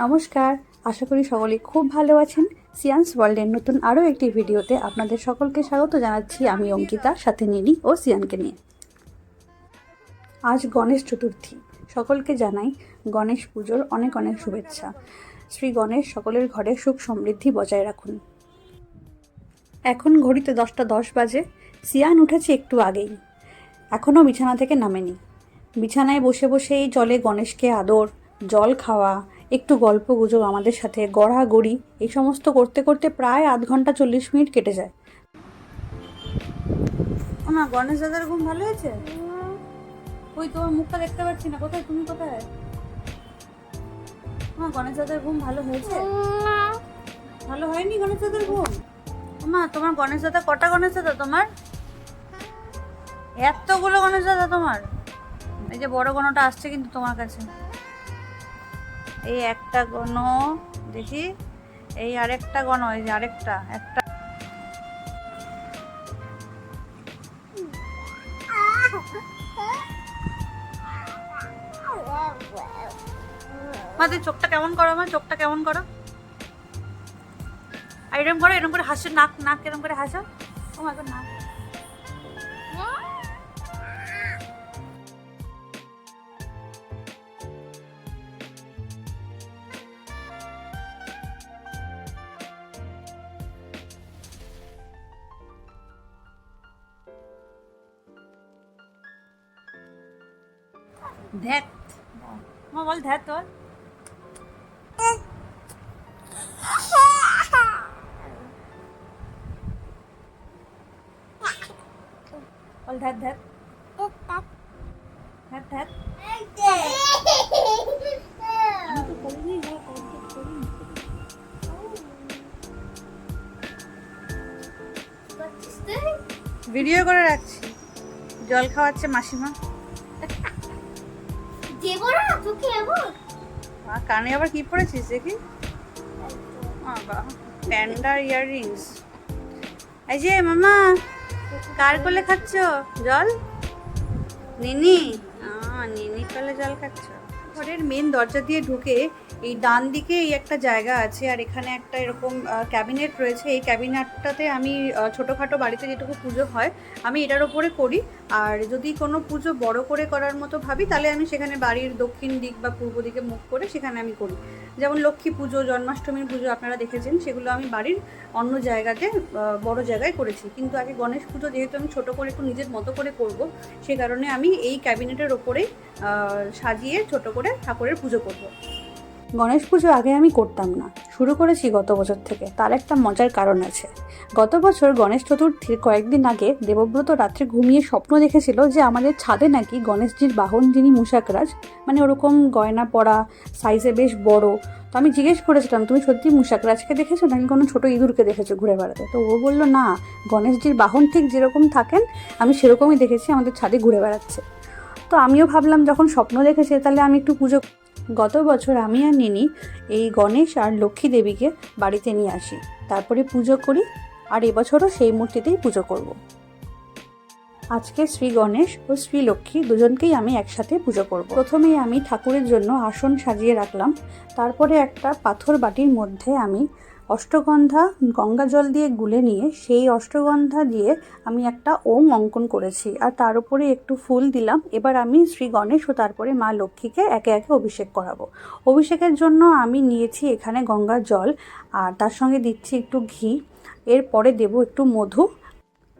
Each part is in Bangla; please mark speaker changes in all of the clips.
Speaker 1: নমস্কার, আশা করি সকলে খুব ভালো আছেন। সিয়ান্স ওয়ার্ল্ডের নতুন আরও একটি ভিডিওতে আপনাদের সকলকে স্বাগত জানাচ্ছি। আমি অঙ্কিতা, সাথে নিনি ও সিয়ানকে নিয়ে। আজ গণেশ চতুর্থী, সকলকে জানাই গণেশ পুজোর অনেক অনেক শুভেচ্ছা। শ্রী গণেশ সকলের ঘরে সুখ সমৃদ্ধি বজায় রাখুন। এখন ঘড়িতে 10টা 10 বাজে। সিয়ান উঠেছে একটু আগেই, এখনও বিছানা থেকে নামেনি। বিছানায় বসে বসেই চলে গণেশকে আদর, জল খাওয়া, একটু গল্প গুজব আমাদের সাথে, গড়াগড়ি, এই সমস্ত করতে করতে প্রায় আধ ঘন্টা 40 মিনিট কেটে যায়। না, গণেশ দাদার ঘুম ভালো হয়েছে? ওই তোমার মুখটা দেখতে পাচ্ছি না, কোথায় তুমি, কোথায়? মা, গণেশ দাদার ঘুম ভালো হয়েছে? ভালো হয়নি গণেশ দাদার ঘুম? মা, তোমার গণেশ দাদা কটা গণেশ দাদা তোমার? এতগুলো গণেশ দাদা তোমার? এই যে বড় গণটা আসছে কিন্তু তোমার কাছে, এই একটা গণ দেখি, এই আরেকটা গণ, এই যে আরেকটা একটা। মা, তুই চোখটা কেমন করো? মা, চোখটা কেমন করো? এরকম করো, এরকম করে হাসো, নাক নাক এরকম করে হাসো। ও মা, তোর নাক। ধ্যাত, মা বল ধ্যাত, তোর বল ধ্যাত ধ্যাত ধ্যাত ধ্যাত। আমি তো করিনি, ভিডিও করে রাখছি। জল খাওয়াচ্ছে মাসিমা। কানে আবার কি পড়েছিস দেখি? প্যান্ডার ইয়াররিংস। এই যে মামা, কার কোলে খাচ্ছ জল? নিনি? নিনি কোলে জল খাচ্ছ। ঘরের মেন দরজা দিয়ে ঢুকে এই ডান দিকে এই একটা জায়গা আছে, আর এখানে একটা এরকম ক্যাবিনেট রয়েছে। এই ক্যাবিনেটটাতে আমি ছোটোখাটো বাড়িতে যেটুকু পুজো হয় আমি এটার ওপরে করি। আর যদি কোনো পুজো বড় করে করার মতো ভাবি তাহলে আমি সেখানে বাড়ির দক্ষিণ দিক বা পূর্ব দিকে মুখ করে সেখানে আমি করি। যেমন লক্ষ্মী পুজো, জন্মাষ্টমীর পুজো আপনারা দেখেছেন, সেগুলো আমি বাড়ির অন্য জায়গাতে বড় জায়গায় করেছি। কিন্তু আগে গণেশ পুজো যেহেতু আমি ছোটো করে একটু নিজের মতো করে করব, সে কারণে আমি এই ক্যাবিনেটের ওপরেই সাজিয়ে ছোট করে ঠাকুরের পুজো করব। গণেশ পুজো আগে আমি করতাম না, শুরু করেছি গত বছর থেকে। তার একটা মজার কারণ আছে। গত বছর গণেশ চতুর্থীর কয়েকদিন আগে দেবব্রত রাত্রে ঘুমিয়ে স্বপ্ন দেখেছিল যে আমাদের ছাদে নাকি গণেশজির বাহন, যিনি মূষাকরাজ, মানে ওরকম গয়না পরা, সাইজে বেশ বড়। তো আমি জিজ্ঞেস করেছিলাম, তুমি সত্যি মূষাকরাজকে দেখেছো নাকি কোনো ছোটো ইঁদুরকে দেখেছো ঘুরে বেড়াতে? তো ও বললো, না, গণেশজির বাহন ঠিক যেরকম থাকেন আমি সেরকমই দেখেছি, আমাদের ছাদে ঘুরে বেড়াচ্ছে। তো আমিও ভাবলাম যখন স্বপ্ন দেখেছে তাহলে আমি একটু পুজো। গত বছর আমি আর নিনি এই গণেশ আর লক্ষ্মী দেবীকে বাড়িতে নিয়ে আসি, তারপরে পুজো করি। আর এবছরও সেই মূর্তিতেই পুজো করব। আজকে শ্রী গণেশ ও শ্রী লক্ষ্মী দুজনকেই আমি একসাথে পুজো করব। প্রথমেই আমি ঠাকুরের জন্য আসন সাজিয়ে রাখলাম। তারপরে একটা পাথর বাটির মধ্যে আমি অষ্টগন্ধা গঙ্গা জল দিয়ে গুলে নিয়ে সেই অষ্টগন্ধা দিয়ে আমি একটা ওম অঙ্কন করেছি, আর তার উপরে একটু ফুল দিলাম। এবার আমি শ্রী গণেশ ও তারপরে মা লক্ষ্মীকে একে একে অভিষেক করাবো। অভিষেকের জন্য আমি নিয়েছি এখানে গঙ্গার জল, আর তার সঙ্গে দিচ্ছি একটু ঘি। এরপরে দেবো একটু মধু,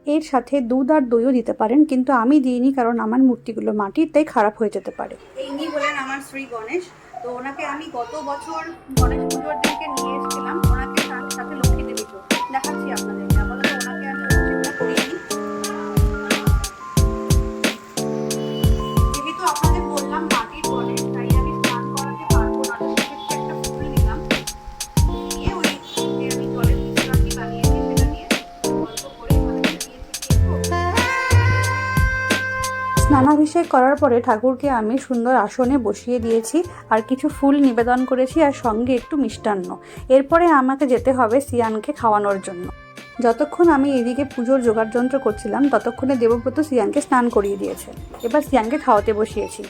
Speaker 1: এর সাথে দুধ আর দইও দিতে পারেন, কিন্তু আমি দিইনি কারণ আমার মূর্তিগুলো মাটির, তাই খারাপ হয়ে যেতে পারে। ইনি হলেন আমার শ্রী গণেশ। তো ওনাকে আমি গত বছর গণেশ পুজোর দিনকে নিয়ে এসেছিলাম, ওনাকে তার সাথে লক্ষ্মী দেবীকেও দেখাচ্ছি আপনাদেরকে। আপাতত ওনাকে আমি অভিষেকটা করিনি। যেহেতু আপনাদের বললাম মাটির গণেশ, তাই আমি স্নান করাতে পারবো না, তো সেক্ষেত্রে একটা ফুল নিলাম, নিয়ে ওই আমি জলের মিশ্রণটি বানিয়েছি সেটা দিয়ে অল্প করে স্নানাভিষেক করার পরে ঠাকুরকে আমি সুন্দর আসনে বসিয়ে দিয়েছি, আর কিছু ফুল নিবেদন করেছি, আর সঙ্গে একটু মিষ্টান্ন। এরপরে আমাকে যেতে হবে সিয়ানকে খাওয়ানোর জন্য। যতক্ষণ আমি এদিকে পুজোর জোগাড় যন্ত্র করছিলাম ততক্ষণে দেবব্রত সিয়ানকে স্নান করিয়ে দিয়েছে। এবার সিয়ানকে খাওয়াতে বসিয়েছি।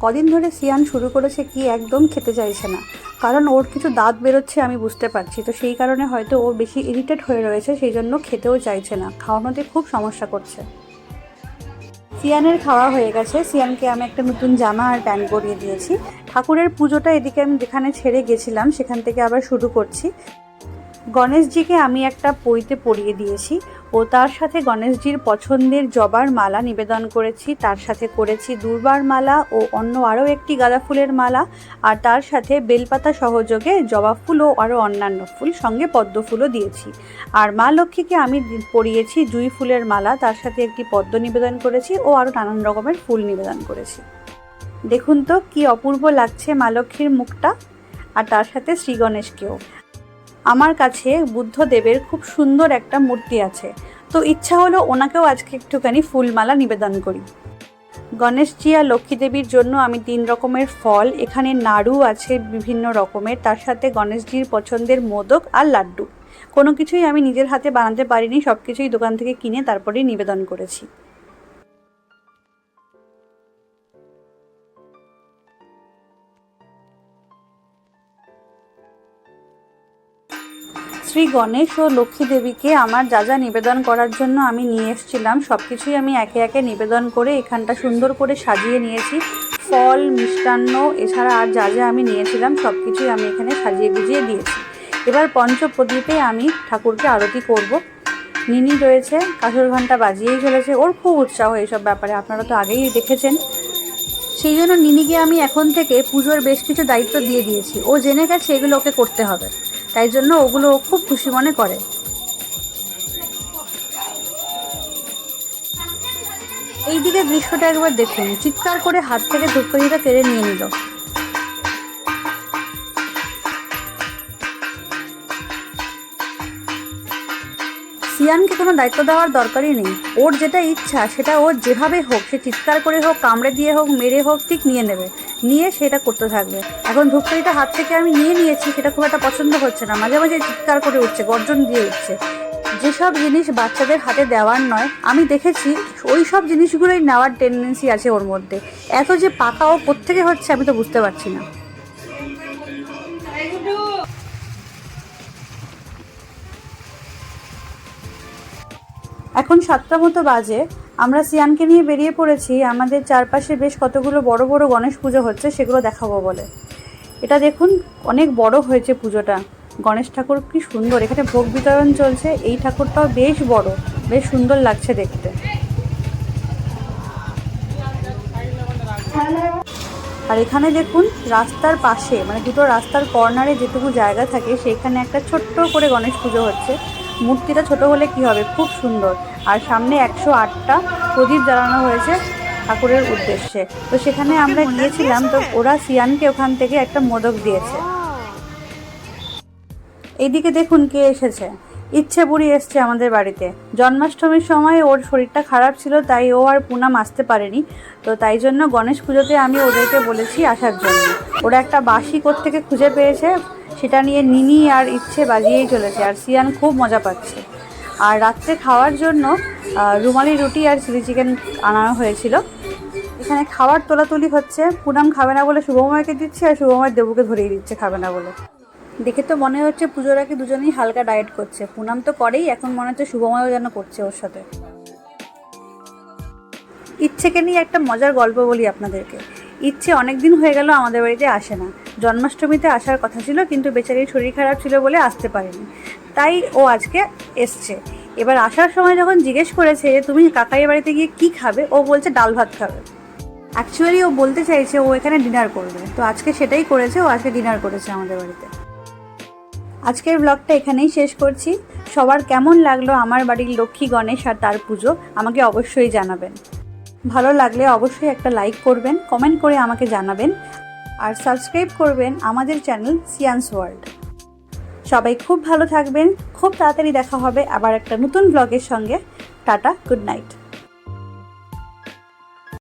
Speaker 1: কদিন ধরে সিয়ান শুরু করেছে কি একদম খেতে চাইছে না, কারণ ওর কিছু দাঁত বেরোচ্ছে আমি বুঝতে পারছি, তো সেই কারণে হয়তো ও বেশি ইরিটেট হয়ে রয়েছে, সেই জন্য খেতেও চাইছে না, খাওয়ানোতে খুব সমস্যা করছে। সিয়ানের খাওয়া হয়ে গেছে। সিয়ানকে আমি একটা নতুন জামা আর প্যান্ট পরিয়ে দিয়েছি। ঠাকুরের পুজোটা এদিকে আমি যেখানে ছেড়ে গেছিলাম সেখান থেকে আবার শুরু করছি। গণেশজিকে আমি একটা পইতে পরিয়ে দিয়েছি ও তার সাথে গণেশজির পছন্দের জবার মালা নিবেদন করেছি, তার সাথে করেছি দুর্বার মালা ও অন্য আরও একটি গাঁদা ফুলের মালা, আর তার সাথে বেলপাতা সহযোগে জবা ফুল ও আরও অন্যান্য ফুল, সঙ্গে পদ্ম ফুলও দিয়েছি। আর মা লক্ষ্মীকে আমি পরিয়েছি জুঁই ফুলের মালা, তার সাথে একটি পদ্ম নিবেদন করেছি ও আরও নানান রকমের ফুল নিবেদন করেছি। দেখুন তো কি অপূর্ব লাগছে মা লক্ষ্মীর মুখটা, আর তার সাথে শ্রী গণেশকেও। আমার কাছে বুদ্ধদেবের খুব সুন্দর একটা মূর্তি আছে, তো ইচ্ছা হলো ওনাকেও আজকে একটুখানি ফুলমালা নিবেদন করি। গণেশজি আর লক্ষ্মী দেবীর জন্য আমি 3 রকমের ফল, এখানে নাড়ু আছে বিভিন্ন রকমের, তার সাথে গণেশজির পছন্দের মোদক আর লাড্ডু। কোনো কিছুই আমি নিজের হাতে বানাতে পারিনি, সব কিছুই দোকান থেকে কিনে তারপরেই নিবেদন করেছি। শ্রী গণেশ ও লক্ষ্মী দেবীকে আমার যা যা নিবেদন করার জন্য আমি নিয়ে এসেছিলাম সব কিছুই আমি একে একে নিবেদন করে এখানটা সুন্দর করে সাজিয়ে নিয়েছি। ফল, মিষ্টান্ন, এছাড়া আর যা যা আমি নিয়েছিলাম সব কিছুই আমি এখানে সাজিয়ে গুজিয়ে দিয়েছি। এবার পঞ্চপ্রদীপে আমি ঠাকুরকে আরতি করব। নিনি রয়েছে, কাঁসর ঘণ্টা বাজিয়েই চলেছে, ওর খুব উৎসাহ এইসব ব্যাপারে, আপনারা তো আগেই দেখেছেন। সেই জন্য নিনিকে আমি এখন থেকে পুজোর বেশ কিছু দায়িত্ব দিয়ে দিয়েছি, ও জেনে গেছে এগুলো ওকে করতে হবে, তাই জন্য ওগুলো খুব খুশি মনে করে। এই দিকে দৃশ্যটা একবার দেখুন, চিৎকার করে হাত থেকে ধূপকাঠিটা কেড়ে নিয়ে নিল। সিয়ানকে কোনো দায়িত্ব দেওয়ার দরকারই নেই, ওর যেটা ইচ্ছা সেটা ওর যেভাবে হোক, সে চিৎকার করে হোক, কামড়ে দিয়ে হোক, মেরে হোক, ঠিক নিয়ে নেবে, নিয়ে সেটা করতে থাকবে। এখন ধূপকাঠিটা হাত থেকে আমি নিয়ে নিয়েছি, সেটা খুব একটা পছন্দ হচ্ছে না, মাঝে মাঝে চিৎকার করে উঠছে, গর্জন দিয়ে উঠছে। যেসব জিনিস বাচ্চাদের হাতে দেওয়ার নয়, আমি দেখেছি ওই সব জিনিসগুলোই নেওয়ার টেন্ডেন্সি আছে ওর মধ্যে। এত যে পাকা ও কোত্থেকে হচ্ছে আমি তো বুঝতে পারছি না। এখন 7টা মতো বাজে, আমরা সিয়ানকে নিয়ে বেরিয়ে পড়েছি। আমাদের চারপাশে বেশ কতগুলো বড় বড় গণেশ পুজো হচ্ছে, সেগুলো দেখাবো বলে। এটা দেখুন, অনেক বড় হয়েছে পুজোটা। গণেশ ঠাকুর কি সুন্দর, এখানে ভোগ বিতরণ চলছে। এই ঠাকুরটাও বেশ বড়, বেশ সুন্দর লাগছে দেখতে। আর এখানে দেখুন, রাস্তার পাশে, মানে দুটো রাস্তার কর্নারে যেটুকু জায়গা থাকে সেখানে একটা ছোট্ট করে গণেশ পুজো হচ্ছে। মূর্তিটা ছোট হলে কি হবে, খুব সুন্দর। আর সামনে 108টা প্রদীপ জ্বালানো হয়েছে ঠাকুরের উদ্দেশ্যে। তো সেখানে আমরা গিয়েছিলাম, তো ওরা সিয়ানকে ওখান থেকে একটা মোদক দিয়েছে। এইদিকে দেখুন কে এসেছে, ইচ্ছে বুড়ি এসছে আমাদের বাড়িতে। জন্মাষ্টমীর সময় ওর শরীরটা খারাপ ছিল, তাই ও আর পুনাম আসতে পারেনি, তো তাই জন্য গণেশ পুজোতে আমি ওদেরকে বলেছি আসার জন্য। ওরা একটা বাঁশি থেকে খুঁজে পেয়েছে, সেটা নিয়ে নিনি আর ইচ্ছে বাজিয়েই চলেছে, আর সিয়ান খুব মজা পাচ্ছে। আর রাত্রে খাওয়ার জন্য রুমালি রুটি আর চিলি চিকেন আনানো হয়েছিল। এখানে খাবার তোলাতুলি হচ্ছে। পুনাম খাবে না বলে শুভময়কে দিচ্ছে, আর শুভময় দেবুকে ধরিয়ে দিচ্ছে খাবে না বলে। দেখে তো মনে হচ্ছে পুজোর আগে দুজনেই হালকা ডায়েট করছে। পুনাম তো করেই, এখন মনে হচ্ছে শুভময়ও যেন করছে ওর সাথে। ইচ্ছেকে নিয়ে একটা মজার গল্প বলি আপনাদেরকে। ইচ্ছে অনেক দিন হয়ে গেল আমাদের বাড়িতে আসে না। জন্মাষ্টমীতে আসার কথা ছিল, কিন্তু বেচারির শরীর খারাপ ছিল বলে আসতে পারেনি, তাই ও আজকে এসছে। এবার আসার সময় যখন জিজ্ঞেস করেছে যে তুমি কাকাইয়ের বাড়িতে গিয়ে কী খাবে, ও বলছে ডাল ভাত খাবে। অ্যাকচুয়ালি ও বলতে চাইছে ও এখানে ডিনার করবে, তো আজকে সেটাই করেছে, ও আজকে ডিনার করেছে আমাদের বাড়িতে। আজকের ব্লগটা এখানেই শেষ করছি। সবার কেমন লাগলো আমার বাড়ির লক্ষ্মী গণেশ আর তার পুজো আমাকে অবশ্যই জানাবেন। ভালো লাগলে অবশ্যই একটা লাইক করবেন, কমেন্ট করে আমাকে জানাবেন, আর সাবস্ক্রাইব করবেন আমাদের চ্যানেল সিয়ানস ওয়ার্ল্ড। সবাই খুব ভালো থাকবেন। খুব তাড়াতাড়ি দেখা হবে আবার একটা নতুন ব্লগের সঙ্গে। Tata, good night.